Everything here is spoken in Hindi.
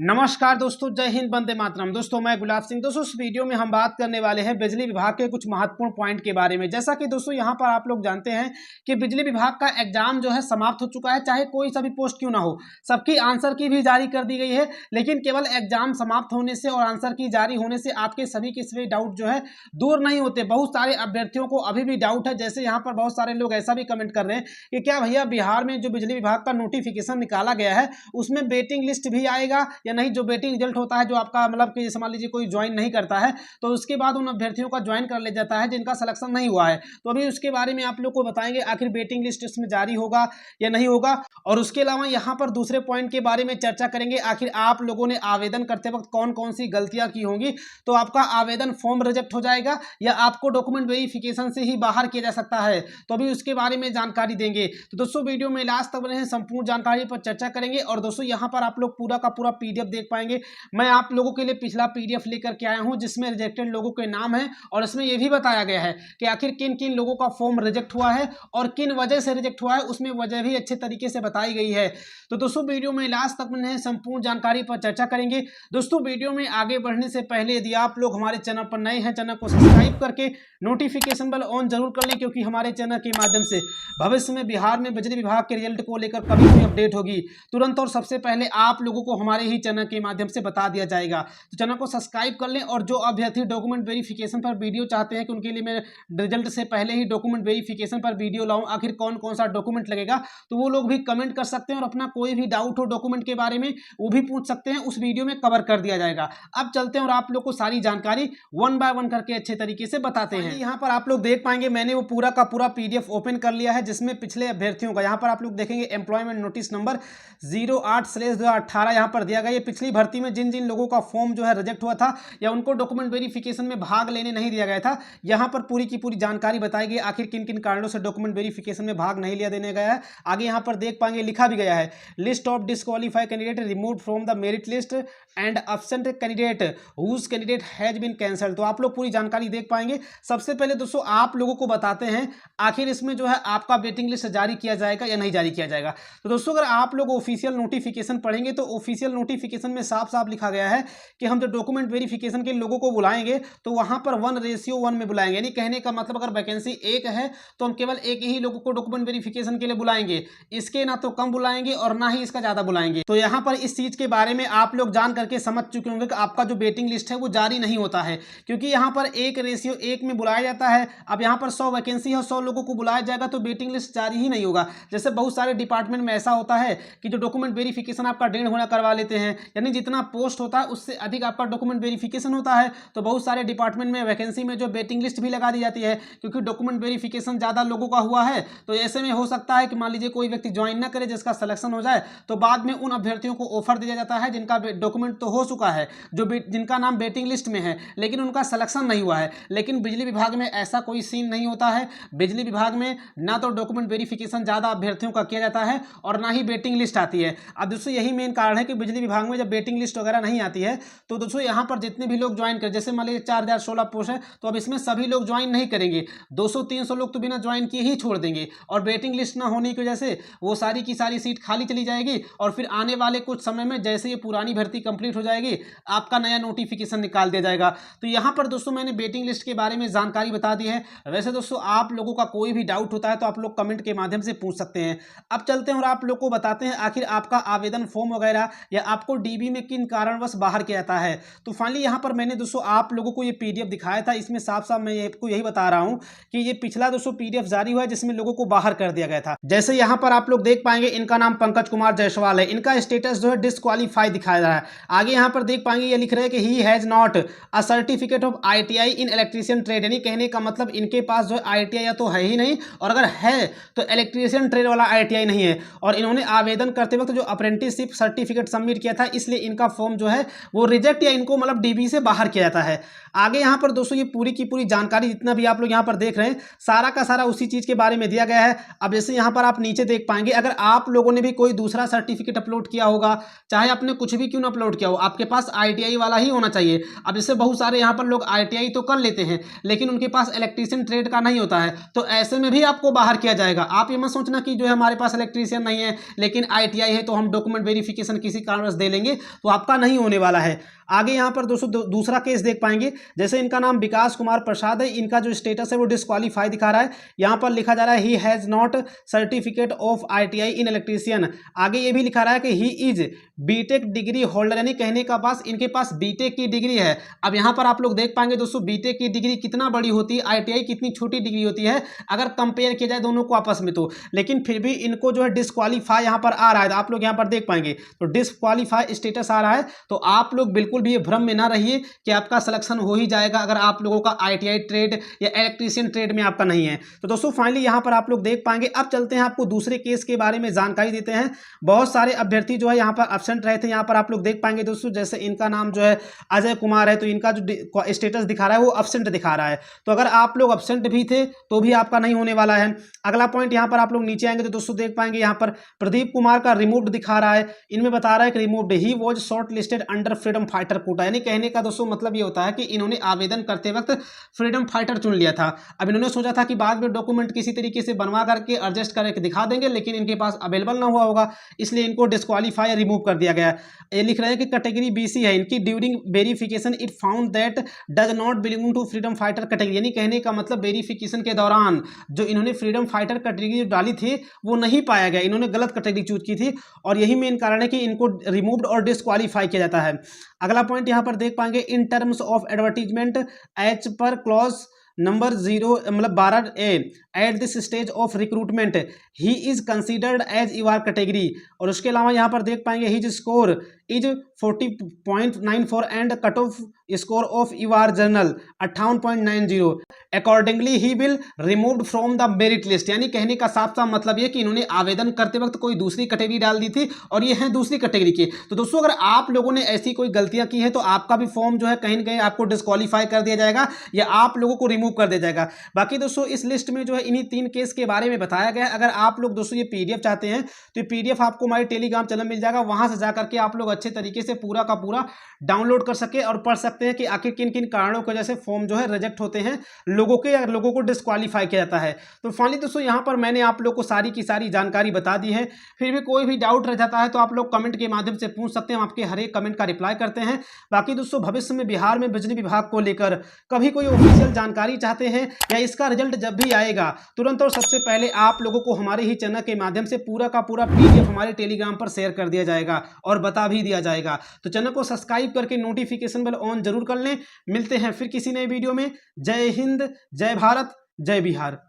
नमस्कार दोस्तों, जय हिंद, वंदे मातरम। दोस्तों मैं गुलाब सिंह। दोस्तों इस वीडियो में हम बात करने वाले हैं बिजली विभाग के कुछ महत्वपूर्ण पॉइंट के बारे में। जैसा कि दोस्तों यहाँ पर आप लोग जानते हैं कि बिजली विभाग का एग्जाम जो है समाप्त हो चुका है, चाहे कोई सा भी पोस्ट क्यों ना हो। सबकी आंसर की भी जारी कर दी गई है, लेकिन केवल एग्जाम समाप्त होने से और आंसर की जारी होने से आपके सभी के सभी डाउट जो है दूर नहीं होते। बहुत सारे अभ्यर्थियों को अभी भी डाउट है। जैसे यहाँ पर बहुत सारे लोग ऐसा भी कमेंट कर रहे हैं कि क्या भैया बिहार में जो बिजली विभाग का नोटिफिकेशन निकाला गया है उसमें वेटिंग लिस्ट भी आएगा या नहीं। जो वेटिंग रिजल्ट होता है, जो आपका मतलब कि जैसे मान लीजिए कोई ज्वाइन नहीं करता है तो उसके बाद उन अभ्यर्थियों का ज्वाइन कर ले जाता है जिनका सिलेक्शन नहीं हुआ है। तो अभी उसके बारे में आप लोग को बताएंगे आखिर वेटिंग लिस्ट इसमें जारी होगा या नहीं होगा। और उसके अलावा यहाँ पर दूसरे पॉइंट के बारे में चर्चा करेंगे, आखिर आप लोगों ने आवेदन करते वक्त कौन कौन सी गलतियां की होंगी। तो आपका आवेदन फॉर्म रिजेक्ट हो जाएगा या आपको डॉक्यूमेंट वेरिफिकेशन से ही बाहर किया जा सकता है, तो अभी उसके बारे में जानकारी देंगे। तो दोस्तों वीडियो में लास्ट तक बने हैं, संपूर्ण जानकारी पर चर्चा करेंगे। और दोस्तों यहाँ पर आप लोग पूरा का पूरा पीडीएफ देख पाएंगे। मैं आप लोगों के लिए पिछला पीडीएफ लेकर के आया हूं जिसमें रिजेक्टेड लोगों के नाम है और इसमें यह भी बताया गया है कि आखिर किन किन लोगों का फॉर्म रिजेक्ट हुआ है और किन वजह से रिजेक्ट हुआ है, उसमें वजह भी अच्छे तरीके से बताई गई है। तो दोस्तों वीडियो में लास्ट तक बने हैं, संपूर्ण जानकारी पर चर्चा करेंगे। दोस्तों वीडियो में आगे बढ़ने से पहले यदि आप लोग हमारे चैनल पर नए हैं, चैनल को सब्सक्राइब करके नोटिफिकेशन बेल ऑन जरूर कर लें, क्योंकि हमारे चैनल के माध्यम से भविष्य में बिहार में बिजली विभाग के रिजल्ट को लेकर कभी कोई अपडेट होगी तुरंत और सबसे पहले आप लोगों को हमारे ही चैनल के माध्यम से बता दिया जाएगा। तो चैनल को सब्सक्राइब कर लें। और जो अभ्यर्थी डॉक्यूमेंट वेरिफिकेशन पर वीडियो चाहते हैं कि उनके लिए मैं रिजल्ट से पहले ही डॉक्यूमेंट वेरिफिकेशन पर वीडियो लाऊं, आखिर कौन कौन सा डॉक्यूमेंट लगेगा, तो वो लोग भी कमेंट कर सकते हैं और अपना कोई भी डाउट हो डॉक्यूमेंट के बारे में वो भी पूछ सकते हैं, उस वीडियो में कवर कर दिया जाएगा। अब चलते हैं और आप लोग को सारी जानकारी वन बाय वन करके अच्छे तरीके से बताते हैं। यहाँ पर आप लोग देख पाएंगे मैंने वो पूरा का पूरा पीडीएफ ओपन कर लिया है जिसमें पिछले अभ्यर्थियों का यहाँ पर आप लोग देखेंगे एम्प्लॉयमेंट नोटिस नंबर 08/2018 यहाँ पर दिया गया। ये पिछली भर्ती में जिन जिन लोगों का फॉर्म जो है रिजेक्ट हुआ था या उनको डॉक्यूमेंट वेरिफिकेशन में भाग लेने नहीं दिया गया था, यहाँ पर पूरी की पूरी जानकारी बताई गई आखिर किन किन कारणों से डॉक्यूमेंट वेरिफिकेशन में भाग नहीं लिया देने गया है। आगे यहाँ पर देख पाएंगे लिखा भी गया है, list of disqualified candidate removed from the merit list and absent candidate whose candidate has been cancelled. तो आप लोग पूरी जानकारी देख पाएंगे। सबसे पहले दोस्तों आप लोगों को बताते हैं आखिर इसमें जो है आपका वेटिंग लिस्ट जारी किया जाएगा या नहीं जारी किया जाएगा। तो दोस्तों अगर आप लोग ऑफिशियल नोटिफिकेशन पढ़ेंगे तो ऑफिशियल नोटिफिकेशन में साफ साफ लिखा गया है कि हम जो डॉक्यूमेंट वेरिफिकेशन के लोगों को बुलाएंगे तो वहां पर 1:1 में बुलाएंगे। यानी कहने का मतलब अगर वैकेंसी एक है तो हम केवल एक ही लोगों को डॉक्यूमेंट वेरिफिकेशन के लिए बुलाएंगे, इसके ना तो कम बुलाएंगे और ना ही इसका ज्यादा बुलाएंगे। तो यहाँ पर इस चीज के बारे में आप लोग जान करके समझ चुके होंगे कि आपका जो वेटिंग लिस्ट है वो जारी नहीं होता है, क्योंकि यहाँ पर 1:1 में बुलाया जाता है। अब यहाँ पर 100 वैकेंसी है, 100 लोगों को बुलाया जाएगा तो वेटिंग लिस्ट जारी ही नहीं होगा। जैसे बहुत सारे डिपार्टमेंट में ऐसा होता है कि जो डॉक्यूमेंट वेरिफिकेशन आपका 1.5 गुना करवा लेते हैं, यानी जितना पोस्ट होता है उससे अधिक आपका डॉक्यूमेंट वेरिफिकेशन होता है। तो बहुत सारे डिपार्टमेंट में वैकेंसी में जो वेटिंग लिस्ट भी लगा दी जाती है, क्योंकि डॉक्यूमेंट वेरिफिकेशन ज़्यादा लोगों का हुआ है। तो ऐसे में हो सकता है कि मान लीजिए कोई व्यक्ति ज्वाइन ना करे, जिसका सिलेक्शन हो जाए, तो बाद में उन अभ्यर्थियों को ऑफर दिया जाता है जिनका डॉक्यूमेंट तो हो चुका है, जिनका नाम वेटिंग लिस्ट में है, लेकिन उनका सिलेक्शन नहीं हुआ है। लेकिन बिजली विभाग में ऐसा कोई सीन नहीं होता है। बिजली विभाग में ना तो डॉक्यूमेंट वेरिफिकेशन ज़्यादा अभ्यर्थियों का किया जाता है और ना ही वेटिंग लिस्ट आती है। अब दोस्तों यही मेन कारण है कि बिजली विभाग में जब वेटिंग लिस्ट वगैरह नहीं आती है तो दोस्तों यहाँ पर जितने भी लोग ज्वाइन करें, जैसे मान लीजिए 4016 पोस्ट है तो अब इसमें सभी लोग ज्वाइन नहीं करेंगे, 200-300 लोग तो बिना ज्वाइन किए ही छोड़ देंगे। और वेटिंग लिस्ट ना होने की वजह से वो सारी की सारी सीट खाली चली जाएगी और फिर आने वाले कुछ समय में जैसे ये पुरानी भर्ती कंप्लीट हो जाएगी आपका नया नोटिफिकेशन निकाल दिया जाएगा। तो यहाँ पर दोस्तों मैंने वेटिंग लिस्ट के बारे में जानकारी बता दी है। वैसे दोस्तों आप लोगों का कोई भी डाउट होता है तो आप लोग कमेंट के माध्यम से पूछ सकते हैं। अब चलते हैं और आप लोग को बताते हैं आखिर आपका आवेदन फॉर्म वगैरह या आपको डीबी में किन कारणवश बाहर किया जाता है। तो फाइनली यहाँ पर मैंने दोस्तों आप लोगों को ये पीडीएफ दिखाया था, इसमें साफ साफ मैं आपको यही बता रहा हूँ कि ये पिछला दोस्तों पीडीएफ जारी हुआ है जिसमें लोगों को बाहर कर दिया गया था। जैसे यहाँ पर आप लोग देख पाएंगे इनका नाम पंकज कुमार जायसवाल है, इनका स्टेटस जो है डिस्क्वालीफाई दिखाया जा रहा है। आगे यहाँ पर देख पाएंगे ये लिख रहे हैं कि he has not a certificate of ITI in electrician trade. यानी कहने का मतलब इनके पास जो है ITI या तो है ही नहीं, और अगर है तो इलेक्ट्रीशियन ट्रेड वाला ITI नहीं है। और इन्होंने आवेदन करते वक्त जो अप्रेंटिसशिप सर्टिफिकेट सबमिट किया था, इसलिए इनका फॉर्म जो है वो रिजेक्ट या इनको मतलब डीबी से बाहर किया जाता है। आगे यहाँ पर दोस्तों ये पूरी की पूरी जानकारी जितना भी आप लोग यहाँ पर देख रहे हैं सारा का सारा उसी चीज के बारे में दिया गया है। अब जैसे यहाँ पर आप नीचे देख पाएंगे, अगर आप लोगों ने भी कोई दूसरा सर्टिफिकेट अपलोड किया होगा, चाहे आपने कुछ भी क्यों ना अपलोड किया हो, आपके पास ITI वाला ही होना चाहिए। अब जैसे बहुत सारे यहाँ पर लोग ITI तो कर लेते हैं लेकिन उनके पास इलेक्ट्रीशियन ट्रेड का नहीं होता है, तो ऐसे में भी आपको बाहर किया जाएगा। आप ये मत सोचना कि जो है हमारे पास इलेक्ट्रीशियन नहीं है लेकिन ITI है तो हम डॉक्यूमेंट वेरिफिकेशन किसी कारणवश दे लेंगे तो आपका नहीं होने वाला है। आगे यहाँ पर दोस्तों दूसरा केस देख पाएंगे, जैसे इनका नाम विकास कुमार प्रसाद है, इनका जो स्टेटस है वो डिस्क्वालीफाई दिखा रहा है। यहाँ पर लिखा जा रहा है he has not certificate of ITI in electrician. आगे ये भी लिखा रहा है कि he is BTech degree holder, यानी कहने का पास इनके पास बीटेक की डिग्री है। अब यहाँ पर आप लोग देख पाएंगे दोस्तों बीटेक की डिग्री कितना बड़ी होती है, ITI कितनी छोटी डिग्री होती है अगर कंपेयर किया जाए दोनों को आपस में। तो लेकिन फिर भी इनको जो है डिस्क्वालीफाई यहाँ पर आ रहा है, तो आप लोग यहाँ पर देख पाएंगे तो डिस्क्वालीफाई स्टेटस आ रहा है। तो आप लोग बिल्कुल भी ये भ्रम में ना रहिए कि आपका सिलेक्शन हो ही जाएगा अगर आप लोगों का ITI ट्रेड या इलेक्ट्रीशियन ट्रेड में आपका नहीं है। तो दोस्तों फाइनली यहाँ पर आप लोग देख पाएंगे। अब चलते हैं आपको दूसरे केस के बारे में जानकारी देते हैं। बहुत सारे अभ्यर्थी जो है यहाँ पर एब्सेंट रहे थे, यहाँ पर आप लोग देख पाएंगे दोस्तों, जैसे इनका नाम जो है अजय कुमार है, तो इनका जो स्टेटस दिखा रहा है वो एब्सेंट दिखा रहा है। तो अगर आप लोग एब्सेंट भी थे तो भी आपका नहीं होने वाला है। अगला पॉइंट यहाँ पर आप लोग नीचे आएंगे तो दोस्तों देख पाएंगे यहाँ पर प्रदीप कुमार का रिमूव्ड दिखा रहा है। इनमें बता रहा है कि removed he was short listed under freedom fighter quota, यानी कहने का दोस्तों मतलब ये होता है कि इन्होंने आवेदन करते वक्त फ्रीडम फाइटर चुन लिया था। अब इन्होंने सोचा था कि बाद में डॉक्यूमेंट किसी तरीके से बनवा करके एडजस्ट करके दिखा देंगे, लेकिन इनके पास अवेलेबल ना हुआ होगा, इसलिए इनको डिस्क्वालीफाई रिमूव कर दिया गया। ये लिख रहे हैं कि कैटेगरी BC है इनकी, during verification it found that does not belong to freedom fighter category, यानी कहने का मतलब वेरिफिकेशन के दौरान जो इन्होंने फ्रीडम फाइटर कैटेगरी डाली थी वो नहीं पाया गया, इन्होंने गलत कैटेगरी चूज की थी और यही मेन कारण है कि इनको रिमूव्ड और डिस्क्वालीफाई किया जाता है। अगला पॉइंट यहाँ पर देख पाएंगे in terms of advertisement as per clause number 0 मतलब 12A at this stage of recruitment he is considered as your category. और उसके अलावा यहाँ पर देख पाएंगे his score is 40.94 and cut off score of your general 58.90। Accordingly he will removed from the merit list, यानी कहने का साफ साफ मतलब ये कि इन्होंने आवेदन करते वक्त कोई दूसरी कैटेगरी डाल दी थी और ये हैं दूसरी कैटेगरी के। तो दोस्तों अगर आप लोगों ने ऐसी कोई गलतियां की है तो आपका भी फॉर्म जो है कहीं ना कहीं आपको डिस्क्वालीफाई कर दिया जाएगा या आप लोगों को रिमूव कर दिया जाएगा। बाकी दोस्तों इस लिस्ट में जो है इन्हीं 3 केस के बारे में बताया गया है। अगर आप लोग दोस्तों ये PDF चाहते हैं तो ये PDF आपको हमारे टेलीग्राम चैनल मिल जाएगा, वहां से जाकर के आप लोग अच्छे तरीके से पूरा का पूरा डाउनलोड कर सके और पढ़ सकते हैं कि आखिर किन किन कारणों की वजह से फॉर्म जो है रिजेक्ट होते हैं लोगों के या लोगों को डिस्क्वालीफाई किया जाता है। तो फाइनली दोस्तों यहाँ पर मैंने आप लोग को सारी की सारी जानकारी बता दी है। फिर भी कोई भी डाउट रह जाता है तो आप लोग कमेंट के माध्यम से पूछ सकते हैं, हम आपके हर एक कमेंट का रिप्लाई करते हैं। बाकी दोस्तों भविष्य में बिहार में बिजली विभाग को लेकर कभी कोई ऑफिशियल जानकारी चाहते हैं या इसका रिजल्ट जब भी आएगा तुरंत और सबसे पहले आप लोगों को हमारे ही चैनल के माध्यम से पूरा का पूरा PDF हमारे टेलीग्राम पर शेयर कर दिया जाएगा और बता भी दिया जाएगा। तो चैनल को सब्सक्राइब करके नोटिफिकेशन बेल ऑन जरूर कर लें। मिलते हैं फिर किसी नए वीडियो में। जय हिंद, जय भारत, जय बिहार।